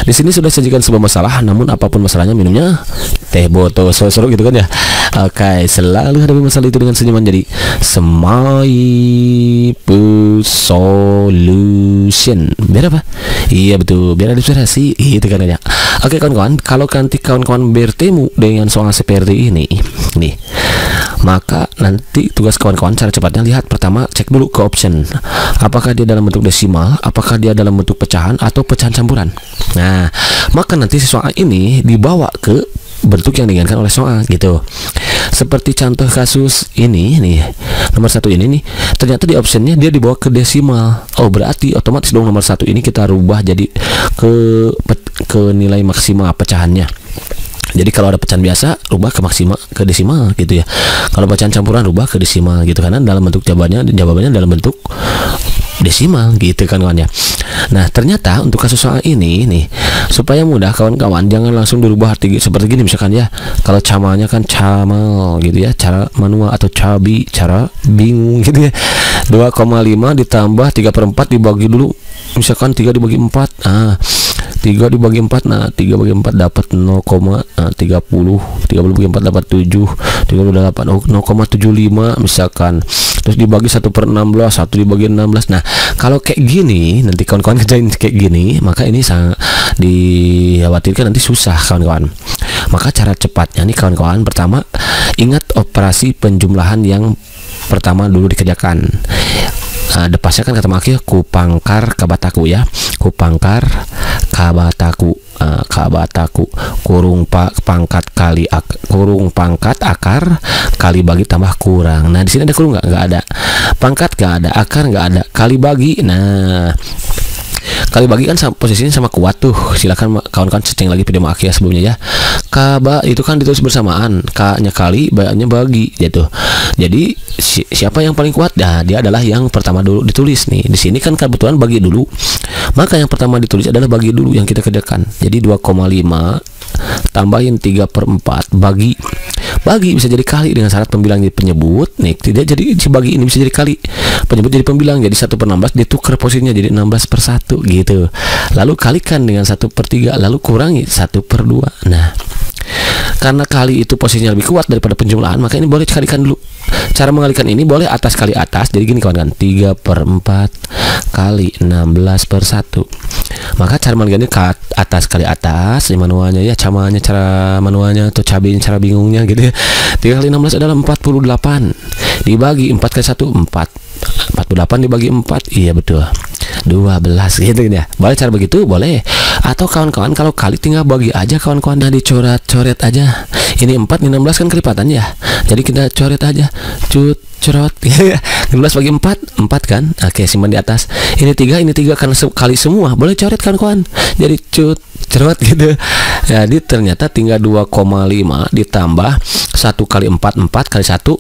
Di sini sudah sajikan sebuah masalah, namun apapun masalahnya minumnya teh botol seru gitu kan ya. Oke, selalu hadapi masalah itu dengan senyuman. Jadi Smile Solution. Biar apa? Iya betul, biar ada inspirasi. Itu kan ya. Oke kawan-kawan, kalau nanti kawan-kawan bertemu dengan soal seperti ini nih, maka nanti tugas kawan-kawan cara cepatnya lihat pertama, cek dulu ke option. Apakah dia dalam bentuk desimal, apakah dia dalam bentuk pecahan atau pecahan campuran. Nah, maka nanti si soal ini dibawa ke bentuk yang diinginkan oleh soal gitu. Seperti contoh kasus ini nih, nomor 1 ini nih, ternyata di optionnya dia dibawa ke desimal. Oh, berarti otomatis dong nomor 1 ini kita rubah jadi ke nilai maksimal pecahannya. Jadi kalau ada pecahan biasa rubah ke maksimal ke desimal gitu ya. Kalau pecahan campuran rubah ke desimal gitu, karena dalam bentuk jawabannya dalam bentuk desimal gitu kan kawan ya. Nah, ternyata untuk kasus soal ini nih, supaya mudah kawan-kawan jangan langsung dirubah arti seperti gini misalkan ya. Kalau camalnya kan camal gitu ya, cara manual, atau cabi cara bingung gitu ya. 2,5 ditambah 3/4 dibagi dulu, misalkan 3 dibagi 4. 3 dibagi 4, nah 3 bagi 4 dapat 0,30. 30 bagi 4 dapat 7, 38, 0,75 misalkan. Terus dibagi 1/16, 1 dibagi 16. Nah, kalau kayak gini, nanti kawan-kawan kerjain kayak gini, maka ini sangat dikhawatirkan nanti susah kawan-kawan. Maka cara cepatnya nih kawan-kawan, pertama ingat operasi penjumlahan yang pertama dulu dikerjakan. Depasnya kan kata makia kupangkar kabataku ya, kupangkar kabataku, kabataku kurung pangkat kali kurung pangkat akar kali bagi tambah kurang. Nah, di sini ada kurung nggak ada, pangkat nggak ada, akar nggak ada, kali bagi. Nah, kali bagi kan posisinya sama kuat tuh. Silakan kawan-kawan cek lagi video Makia sebelumnya ya. Kaba itu kan ditulis bersamaan, K-nya kali, B-nya bagi gitu. Jadi siapa yang paling kuat? Nah, dia adalah yang pertama dulu ditulis nih. Di sini kan kebetulan bagi dulu. Maka yang pertama ditulis adalah bagi dulu yang kita kerjakan. Jadi 2,5 tambahin 3/4 bagi bisa jadi kali dengan syarat pembilang jadi penyebut nih, tidak jadi si bagi ini bisa jadi kali, penyebut jadi pembilang, jadi 1/16 ditukar posisinya jadi 16/1 gitu, lalu kalikan dengan 1/3, lalu kurangi 1/2. Nah, karena kali itu posisinya lebih kuat daripada penjumlahan, maka ini boleh kalikan dulu. Cara mengalikan ini boleh atas kali atas. Jadi gini kawan-kawan, 3/4 kali 16/1. Maka cara mengalikannya ke atas kali atas, manualnya ya, camanya cara manualnya atau cabinya cara bingungnya gitu ya. 3 kali 16 adalah 48. Dibagi 4 kali 1 4. 48 dibagi 4, iya betul, 12 gitu ya. Boleh cara begitu, boleh. Atau kawan-kawan kalau kali tinggal bagi aja kawan-kawan, dah dicoret-coret aja. Ini 4, ini 16 kan kelipatan ya. Jadi kita coret aja. Cerot ya. 16 bagi 4 kan. Oke, simpan di atas. Ini 3 karena kali semua. Boleh coret kawan-kawan. Jadi cerot gitu. Jadi ternyata tinggal 2,5 ditambah 1 kali 4 kali 1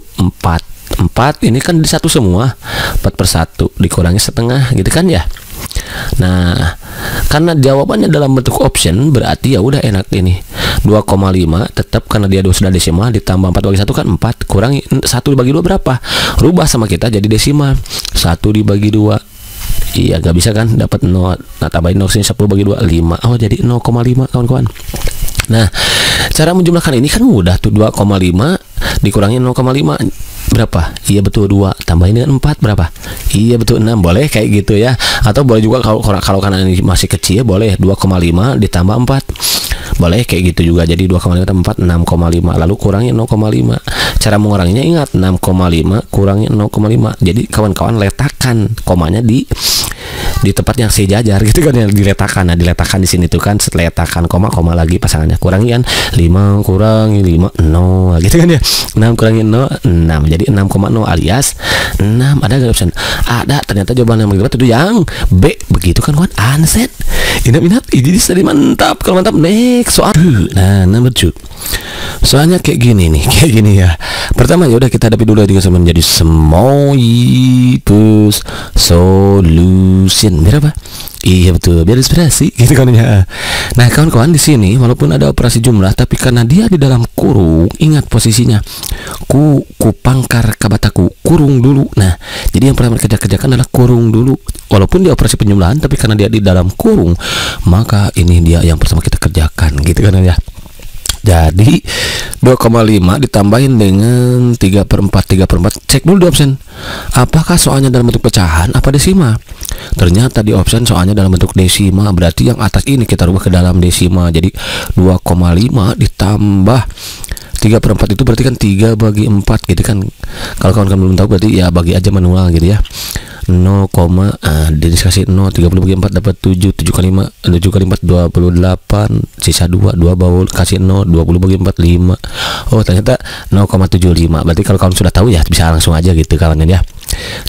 4 ini kan di 1 semua, 4/1 dikurangi setengah gitu kan ya. Nah, karena jawabannya dalam bentuk option, berarti ya udah enak ini. 2,5 tetap karena dia sudah desimal, ditambah 4 bagi 1 kan 4, kurangi 1 dibagi 2 berapa? Rubah sama kita jadi desimal. 1 dibagi 2. Iya, gak bisa kan, dapat 0. Nah, tambahin 0 sini, 10 bagi 2 5. Oh, jadi 0,5 kawan-kawan. Nah, cara menjumlahkan ini kan mudah tuh. 2,5 dikurangi 0,5 berapa? Iya betul 2, tambahin dengan 4 berapa? Iya betul 6. Boleh kayak gitu ya. Atau boleh juga kalau karena ini masih kecil, boleh 2,5 ditambah 4. Boleh kayak gitu juga. Jadi 2,5 tambah 4 6,5, lalu kurangi 0,5. Cara menguranginya ingat, 6,5 kurangi 0,5. Jadi kawan-kawan letakkan komanya di tempat yang sejajar gitu kan, yang diletakkan. Nah, diletakkan di sini tuh kan, letakkan koma lagi pasangannya, kurangi kan 5 kurangi 5 0 gitu kan ya. 6 kurangi 0 6, jadi 6,0 alias 6. Ada nggak option? Ada. Ternyata jawaban yang begitu itu yang B. Begitu kan kawan, answer. Inap ini tadi mantap. Kalau mantap next soal. Nah, nomor 2. Soalnya kayak gini nih, kayak gini ya. Pertama ya udah kita hadapi dulu tiga sama menjadi Semoyipus solution. Biar apa? Iya betul, biar inspirasi gitu kan ya. Nah kawan-kawan di sini walaupun ada operasi jumlah, tapi karena dia di dalam kurung, ingat posisinya. Ku pangkar kabataku, kurung dulu. Nah jadi yang pertama kita kerjakan adalah kurung dulu. Walaupun dia operasi penjumlahan, tapi karena dia di dalam kurung, maka ini dia yang pertama kita kerjakan gitu kan ya. Jadi 2,5 ditambahin dengan 3/4. Cek dulu di option, apakah soalnya dalam bentuk pecahan apa desima. Ternyata di option soalnya dalam bentuk desima, berarti yang atas ini kita rubah ke dalam desima. Jadi 2,5 ditambah 3/4 itu berarti kan 3/4 gitu kan. Kalau kawan-kawan belum tahu berarti ya bagi aja manual gitu ya. 0, dikasih 0, 30/4 dapat 7, 7 kali 4 28, sisa 2 baul kasih 0, 20/4 5. Oh ternyata 0,75. Berarti kalau kawan sudah tahu ya bisa langsung aja gitu kawan ya.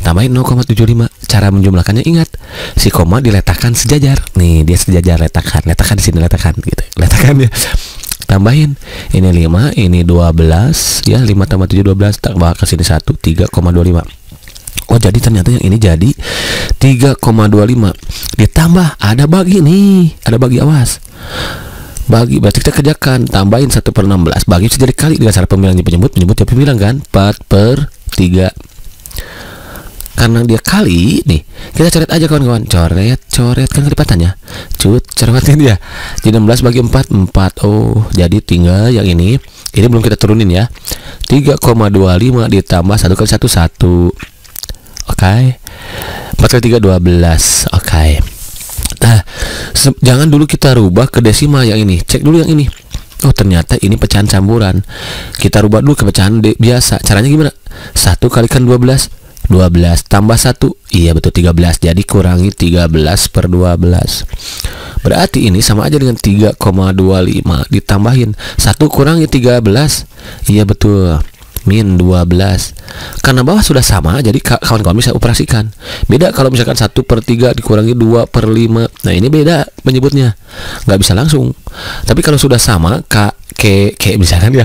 Tambahin 0,75. Cara menjumlahkannya ingat, si koma diletakkan sejajar. Nih dia sejajar, letakkan di sini, letakkan gitu. Letakkan ya. Tambahin ini 5, ini 12 ya, 5 tambah 7 12, tambah ke sini 1, 3,25. Oh jadi ternyata yang ini jadi 3,25 ditambah ada bagi nih, ada bagi, awas bagi, berarti kita kerjakan tambahin 1/16 bagi bisa jadi kali dengan cara pemilihan penyebut ya pemilihan kan 4/3. Karena dia kali nih, kita coret aja kawan-kawan, coret kan kelipatannya, coretin dia. Jadi 16 bagi 4 4. Oh jadi tinggal yang ini belum kita turunin ya. 3,25 ditambah 1 kali 1 1. Oke, 4 kali 3 12. Oke. Nah, jangan dulu kita rubah ke desima yang ini. Cek dulu yang ini. Oh, ternyata ini pecahan campuran. Kita rubah dulu ke pecahan biasa. Caranya gimana? 1 kalikan 12. 12 tambah 1. Iya betul 13. Jadi kurangi 13/12. Berarti ini sama aja dengan 3,25 ditambahin 1 kurangi 13. Iya betul. Min 12. Karena bawah sudah sama, jadi kawan-kawan bisa operasikan. Beda kalau misalkan 1/3 dikurangi 2/5. Nah ini beda penyebutnya, nggak bisa langsung. Tapi kalau sudah sama, kayak misalkan ya,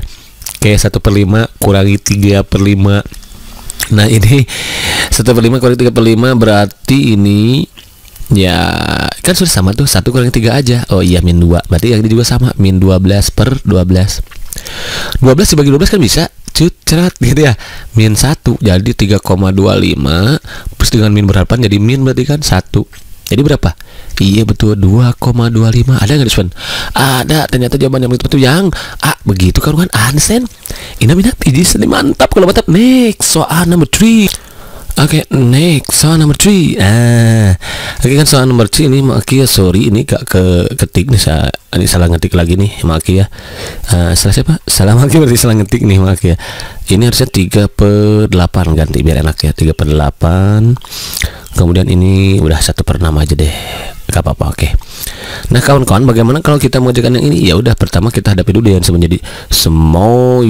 kayak 1/5 kurangi 3/5. Nah ini 1/5 kurangi 3/5 berarti ini ya kan sudah sama tuh, 1 kurangi 3 aja. Oh iya min 2, berarti yang ini juga sama, min 12/12. 12 dibagi 12 kan bisa cerat gitu ya, min 1 jadi 3,25 plus dengan min berapa jadi min berarti kan 1. Jadi berapa? Iya betul 2,25. Ada nggak Deswan? Ada. Ternyata jawaban yang betul yang A. Begitu kan Ansen. Ini mantap kalau mantap. Next soal number 3. Oke, next soal number 3. Oke kan soal number 3 ini Maki ya, sorry ini gak ketik nih, ini salah ngetik lagi nih Maki ya. Salah siapa? Salah Maki, berarti salah ngetik nih Maki ya. Ini harusnya 3/8 ganti biar enak ya, 3/8. Kemudian ini udah 1/6 aja deh. Gak apa-apa, oke. Nah kawan-kawan, bagaimana kalau kita mengerjakan yang ini? Ya udah, pertama kita hadapi dulu dengan menjadi Semoyipus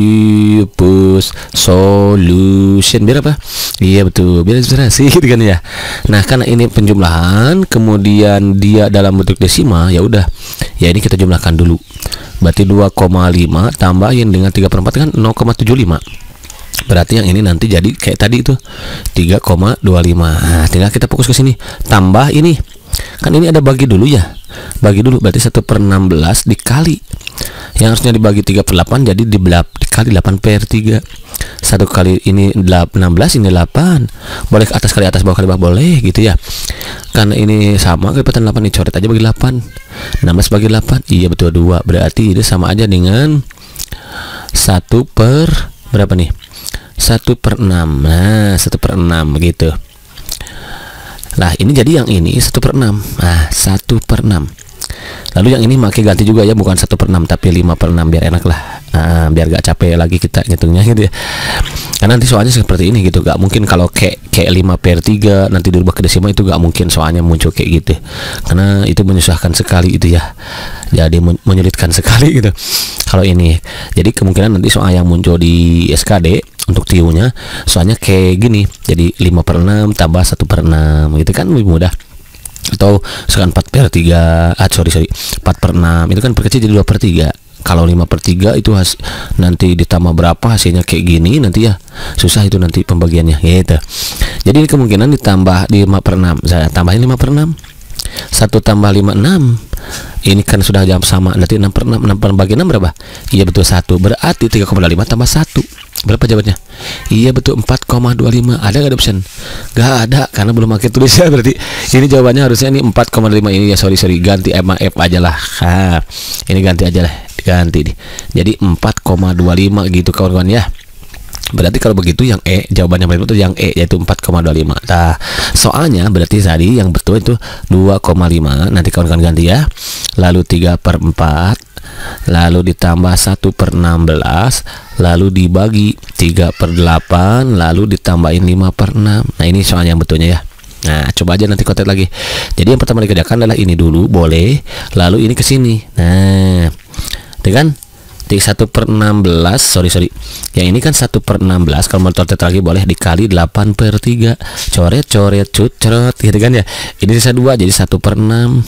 solution. Biar apa? Iya betul, biar inspirasi gitu kan ya. Nah karena ini penjumlahan, kemudian dia dalam bentuk desima, ya udah. Ya ini kita jumlahkan dulu. Berarti 2,5 tambahin dengan 3/4 kan 0,75. Berarti yang ini nanti jadi kayak tadi itu 3,25. Nah tinggal kita fokus ke sini. Tambah ini. Kan ini ada bagi dulu ya. Bagi dulu berarti 1/16 dikali. Yang harusnya dibagi 3/8 jadi dikali 8/3. 1 kali ini 16, ini 8. Boleh ke atas kali atas, bawah kali bawah, boleh gitu ya. Karena ini sama kelipatan 8, dicoret aja bagi 8. 16 bagi 8. Iya betul 2. Berarti ini sama aja dengan 1 per berapa nih? 1/6. Nah 1/6 begitu. Nah ini jadi yang ini 1/6. Nah 1/6. Lalu yang ini makai ganti juga ya, bukan 1/6 tapi 5/6 biar enak lah. Biar gak capek lagi kita ngitungnya gitu ya. Karena nanti soalnya seperti ini gitu, gak mungkin kalau kayak 5/3 nanti dirubah ke desima, itu gak mungkin soalnya muncul kayak gitu. Karena itu menyusahkan sekali itu ya. Jadi menyulitkan sekali gitu. Kalau ini, jadi kemungkinan nanti soal yang muncul di SKD untuk TIU-nya soalnya kayak gini. Jadi 5/6 tambah 1/6 gitu kan lebih mudah. Atau sekarang 4/3, sorry 4/6 itu kan perkecil jadi 2/3 Kalau 5/3 itu nanti ditambah berapa hasilnya kayak gini, nanti ya susah itu nanti pembagiannya gitu. Jadi ini kemungkinan ditambah 5/6, saya tambahin 5/6. 1 tambah 5 6. Ini kan sudah jam sama, nanti 6/6. 6 bagi 6 berapa? Iya betul 1. Berarti 3,5 tambah 1 berapa jawabannya? Iya betul 4,25. Ada nggak option? Nggak ada karena belum pakai tulisnya. Berarti ini jawabannya harusnya ini 4,5. Ini ya sorry ganti M F aja lah. Ini ganti aja lah, ganti nih. Jadi 4,25 gitu kawan-kawan ya. Berarti kalau begitu yang jawaban yang paling betul yang yaitu 4,25. Nah, soalnya berarti tadi yang betul itu 2,5. Nanti kawan-kawan ganti ya. Lalu 3/4, lalu ditambah 1/16, lalu dibagi 3/8, lalu ditambahin 5/6. Nah, ini soalnya yang betulnya ya. Nah, coba aja nanti kontek lagi. Jadi yang pertama dikerjakan adalah ini dulu, boleh. Lalu ini ke sini. Nah, itu kan 1/16, sorry. Yang ini kan 1/16. Kalau mau coret lagi boleh dikali 8/3. Coret, cerot gitu kan ya. Ini sisa 2 jadi 1/6.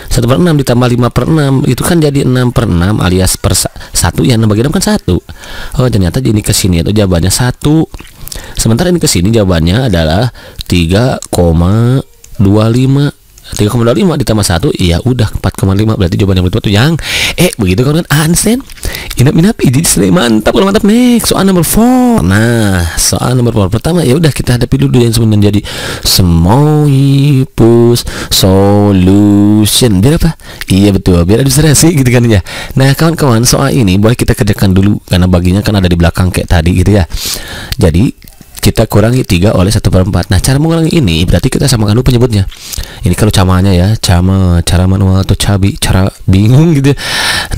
1/6 ditambah 5/6 itu kan jadi 6/6 alias per 1 ya, 6 bagi 6 kan 1. Oh, ternyata ini ke sini itu jawabannya 1. Sementara ini ke sini jawabannya adalah 3,25. 3,25 ditambah 1 iya udah 4,5. Berarti jawaban yang betul yang begitu kan Hansen. Inap ini mantap kalau mantap. Next soal nomor 4. Nah, soal nomor 4 pertama ya udah kita hadapi dulu yang sebenarnya jadi Semoyipus solution. Biar apa? Iya betul, biar ilustrasi gitu kan ya. Nah, kawan-kawan, soal ini boleh kita kerjakan dulu karena baginya kan ada di belakang kayak tadi gitu ya. Jadi kita kurangi 3 oleh 1/4. Nah, cara mengurangi ini berarti kita samakan dulu penyebutnya. Ini kalau camanya ya, cara manual atau cara bingung gitu.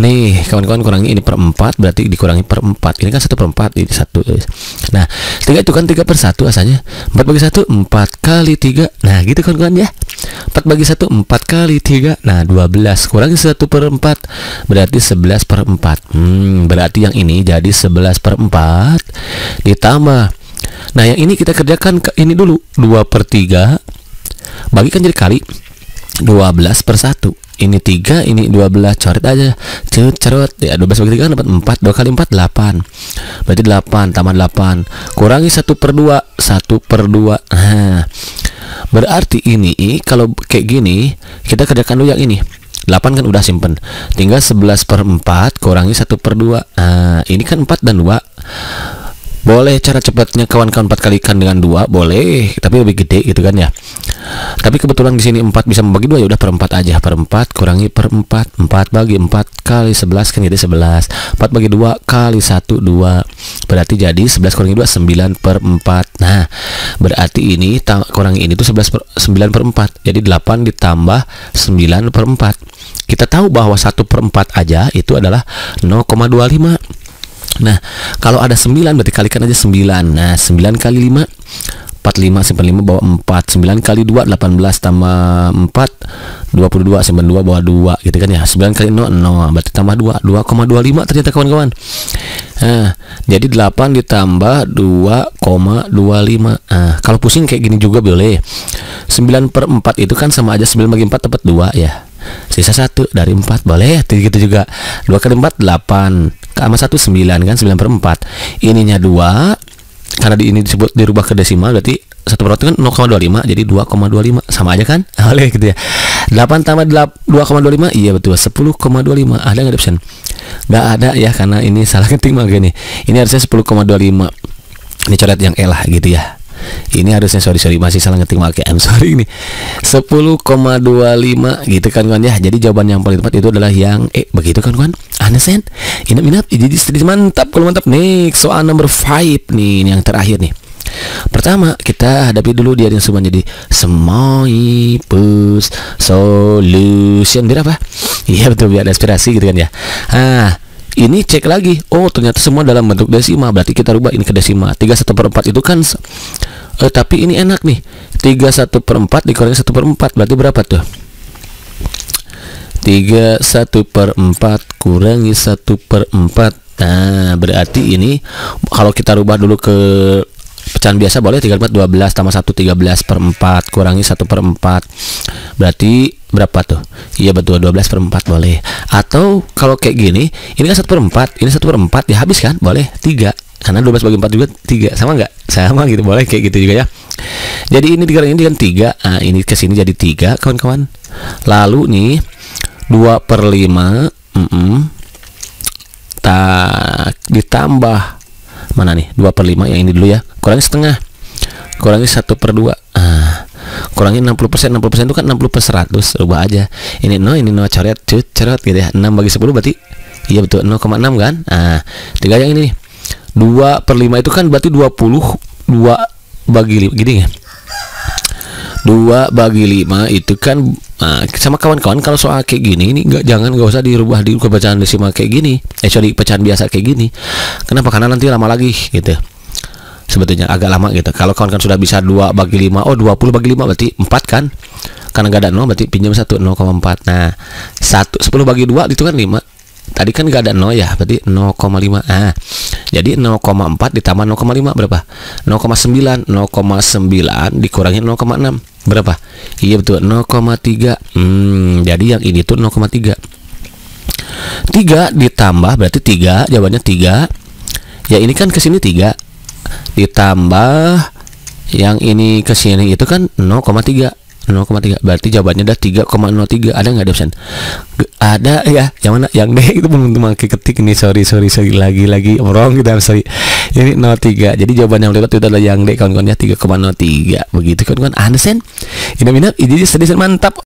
Nih, kawan-kawan kurangi ini per 4 berarti dikurangi per 4. Ini kan 1/4 ini 1. Nah, 3 itu kan 3/1 asalnya. 4 bagi 1 4 kali 3. Nah, gitu kawan-kawan ya. 4 bagi 1 4 kali 3. Nah, 12 kurangi 1/4 berarti 11/4. Berarti yang ini jadi 11/4 ditambah. Nah, yang ini kita kerjakan ini dulu 2/3 bagikan jadi kali 12/1. Ini 3, ini 12, coret aja. Cerot ya, 12 bagi 3 kan dapat 4. 2 kali 4 8. Berarti 8 tambah 8 kurangi 1/2. 1/2. Nah, berarti ini kalau kayak gini kita kerjakan dulu yang ini. 8 kan udah simpen. Tinggal 11/4 kurangi 1/2. Nah, ini kan 4 dan 2. Boleh cara cepatnya kawan-kawan 4 kalikan dengan 2 boleh, tapi lebih gede gitu kan ya. Tapi kebetulan di sini 4 bisa membagi 2 ya udah per 4 aja. Per 4 kurangi per 4. 4 bagi 4 kali 11 kan jadi 11. 4 bagi 2 kali 1 2. Berarti jadi 11 kurangi 2 9/4. Nah, berarti ini kurangi ini tuh 9/4. Jadi 8 ditambah 9/4. Kita tahu bahwa 1/4 aja itu adalah 0,25. Nah, kalau ada 9 berarti kalikan aja 9. Nah, 9 kali 5 45, simpan 5 bawa 4. 9 kali 2 18 tambah 4 22, simpan 2 bawa 2 gitu kan ya. 9 kali 0 0 berarti tambah 2 2,25 ternyata kawan-kawan. Nah, jadi 8 ditambah 2,25. Nah, kalau pusing kayak gini juga boleh. 9/4 itu kan sama aja 9 bagi 4 dapat 2 ya. Sisa 1 dari 4 boleh gitu juga. 2 kali 4 8 sama 1 9 kan 9/4. Ininya 2 karena ini disebut dirubah ke desimal berarti 1/4 kan 0,25 jadi 2,25 sama aja kan. Boleh gitu ya. 8 tambah 2,25 iya betul 10,25. Ada nggak option? Nggak ada ya karena ini salah ketik makanya nih. Ini harusnya 10,25. Ini coret yang lah gitu ya. Ini harusnya sorry masih salah ngetik pakai sorry ini 10,25 gitu kan kawan ya. Jadi jawaban yang paling tepat itu adalah yang begitu kan kawan. Understand? Inap jadi mantap kalau mantap. Nih soal nomor 5 nih, ini yang terakhir nih. Pertama kita hadapi dulu dia yang semua jadi Semoyipus solution. Biar apa? Iya betul, biar inspirasi gitu kan ya. Ini cek lagi, oh ternyata semua dalam bentuk desimal, berarti kita rubah ini ke desimal. 3/1/4 itu kan tapi ini enak nih, 3/1/4 dikurangi 1/4 berarti berapa tuh? 3/1/4 kurangi 1/4. Nah, berarti ini kalau kita rubah dulu ke pecahan biasa boleh 3 kali 4 12 tambah 1 13/4 kurangi 1/4 berarti berapa tuh? Iya betul 12/4 boleh. Atau kalau kayak gini, ini kan 1/4, ini 1/4 ya habis kan? Boleh 3 karena 12 bagi 4 juga 3, sama nggak? Sama gitu, boleh kayak gitu juga ya. Jadi ini dikurangi ini kan 3, nah ini kesini jadi 3 kawan-kawan. Lalu nih 2/5 ditambah mana nih 2/5 yang ini dulu ya, kurangi setengah, kurangi 1/2, kurangi 60%. 60% itu kan 60/100, rubah aja ini 0 ini 0, coret coret gitu ya. 6 bagi 10 berarti iya betul 0,6 kan. Nah 3 yang ini nih 2/5 itu kan berarti 20, 2 bagi 5 gini ya, 2 bagi 5 itu kan sama kawan-kawan. Kalau soal kayak gini ini jangan usah dirubah di pecahan desimal kayak gini, sorry pecahan biasa kayak gini. Kenapa? Karena nanti lama lagi gitu, sebetulnya agak lama gitu. Kalau kawan-kawan sudah bisa 2 bagi 5, oh 20 bagi 5 berarti 4 kan, karena nggak ada 0 berarti pinjam 1 0,4. Nah 10 bagi 2 itu kan 5, tadi kan nggak ada 0 ya, berarti 0,5. Jadi 0,4 ditambah 0,5 berapa? 0,9. 0,9 dikurangi 0,6 berapa? Iya betul 0,3. Jadi yang ini tuh 0,3. 3 ditambah berarti 3, jawabannya 3. Ya ini kan kesini 3 ditambah yang ini kesini itu kan 0,3. 0,3 berarti jawabannya ada 3,03. Ada nggak option? Ada ya. Yang mana? Yang D itu belum memakai ketik ini. Sorry lagi wrong gitu. Sorry. Ini 03. Jadi jawaban yang lewat itu adalah yang D kawan-kawan ya, 3,03. Begitu kawan-kawan. Understand? Ini sedih mantap.